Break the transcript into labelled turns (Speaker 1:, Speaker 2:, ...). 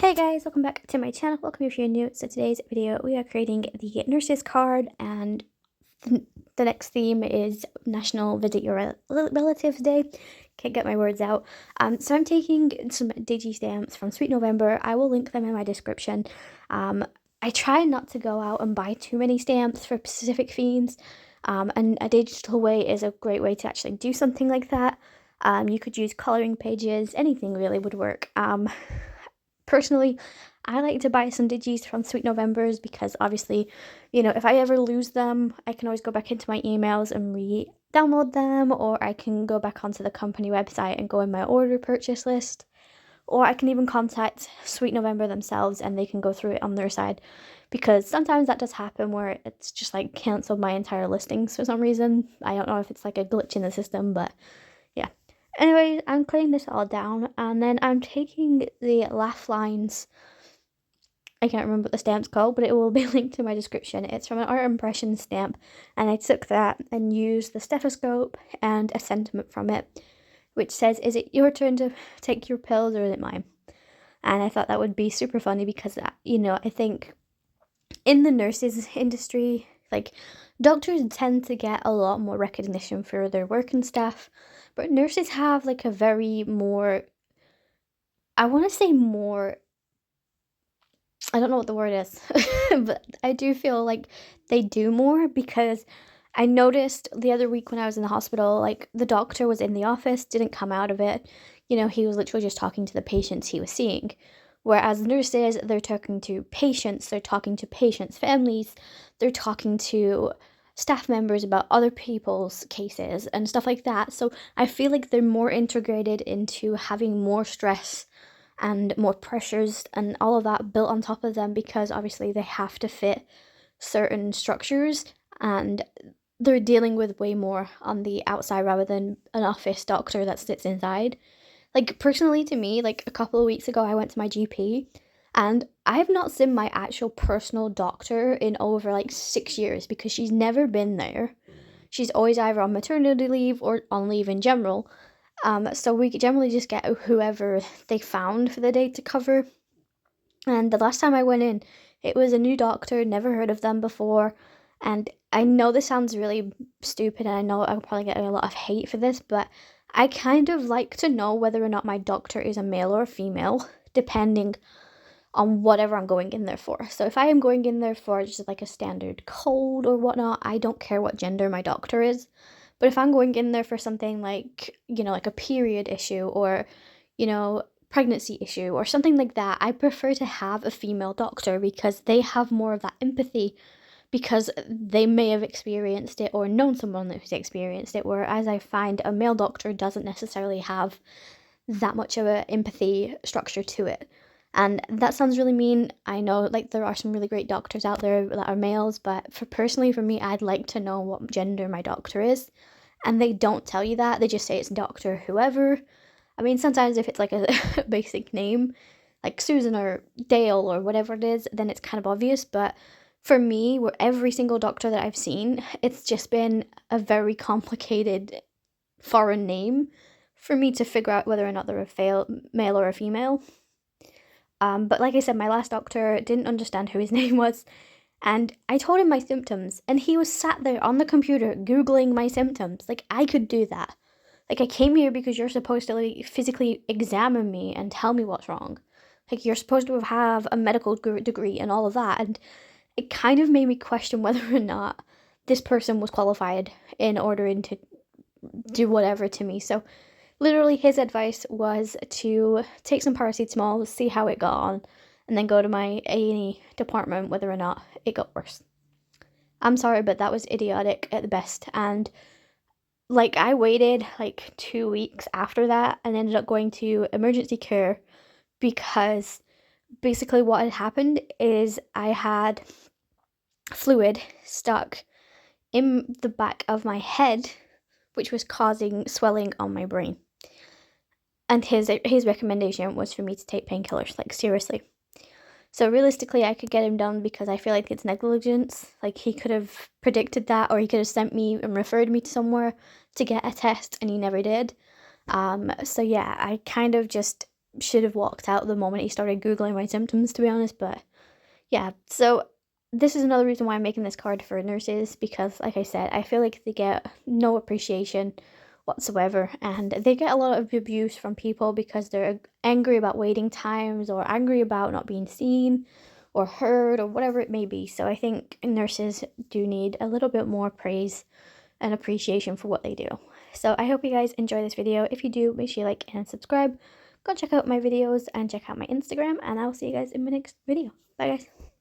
Speaker 1: Hey guys, welcome back to my channel. Welcome if you're new. So today's video we are creating the nurses card, and the next theme is National Visit Your Relatives Day. Can't get my words out. So I'm taking some digi stamps from Sweet November. I will link them in my description. I try not to go out and buy too many stamps for specific themes, and a digital way is a great way to actually do something like that. You could use coloring pages, anything really would work. Personally, I like to buy some digis from Sweet Novembers because obviously, if I ever lose them, I can always go back into my emails and re-download them, or I can go back onto the company website and go in my order purchase list, or I can even contact Sweet November themselves and they can go through it on their side, because sometimes that does happen where it's just like cancelled my entire listings for some reason. I don't know if it's like a glitch in the system, but yeah. Anyways, I'm cutting this all down, and then I'm taking the laugh lines. I can't remember what the stamp's called, but it will be linked to my description. It's from an art impression stamp, and I took that and used the stethoscope and a sentiment from it, which says, "Is it your turn to take your pills, or is it mine?" And I thought that would be super funny because, I think in the nurses industry, like, doctors tend to get a lot more recognition for their work and stuff, but nurses have like a very more, I want to say more, I don't know what the word is, but I do feel like they do more, because I noticed the other week when I was in the hospital, like, the doctor was in the office, didn't come out of it. He was literally just talking to the patients he was seeing. Whereas nurses, they're talking to patients, families, they're talking to staff members about other people's cases and stuff like that. So I feel like they're more integrated into having more stress and more pressures and all of that built on top of them, because obviously they have to fit certain structures, and they're dealing with way more on the outside rather than an office doctor that sits inside. Like, personally, to me, like, a couple of weeks ago, I went to my GP, and I have not seen my actual personal doctor in over, like, 6 years, because she's never been there. She's always either on maternity leave or on leave in general. So we generally just get whoever they found for the day to cover. And the last time I went in, it was a new doctor, never heard of them before. And I know this sounds really stupid, and I know I'll probably get a lot of hate for this, but I kind of like to know whether or not my doctor is a male or a female, depending on whatever I'm going in there for. So if I am going in there for just like a standard cold or whatnot, I don't care what gender my doctor is. But if I'm going in there for something like, like a period issue, or, pregnancy issue or something like that, I prefer to have a female doctor, because they have more of that empathy, because they may have experienced it or known someone who's experienced it, whereas I find a male doctor doesn't necessarily have that much of an empathy structure to it. And that sounds really mean. I know, like, there are some really great doctors out there that are males, but personally for me, I'd like to know what gender my doctor is. And they don't tell you that. They just say it's Dr. whoever. I mean, sometimes if it's like a basic name, like Susan or Dale or whatever it is, then it's kind of obvious. But for me, where every single doctor that I've seen, it's just been a very complicated foreign name for me to figure out whether or not they're a male or a female. But like I said, my last doctor didn't understand who his name was, and I told him my symptoms, and he was sat there on the computer Googling my symptoms. Like, I could do that. Like, I came here because you're supposed to, like, physically examine me and tell me what's wrong. Like, you're supposed to have a medical degree and all of that, and it kind of made me question whether or not this person was qualified in order to do whatever to me. So literally, his advice was to take some paracetamol, see how it got on, and then go to my A&E department whether or not it got worse. I'm sorry, but that was idiotic at the best. And, like, I waited like 2 weeks after that and ended up going to emergency care, because basically what had happened is I had fluid stuck in the back of my head, which was causing swelling on my brain. And his recommendation was for me to take painkillers, like, seriously. So realistically, I could get him done, because I feel like it's negligence. Like, he could have predicted that, or he could have sent me and referred me to somewhere to get a test, and he never did. So yeah, I kind of just should have walked out the moment he started Googling my symptoms, to be honest, but yeah, so this is another reason why I'm making this card for nurses, because like I said, I feel like they get no appreciation whatsoever, and they get a lot of abuse from people because they're angry about waiting times or angry about not being seen or heard or whatever it may be. So I think nurses do need a little bit more praise and appreciation for what they do. So I hope you guys enjoy this video. If you do, make sure you like and subscribe. Go check out my videos and check out my Instagram, and I'll see you guys in my next video. Bye guys.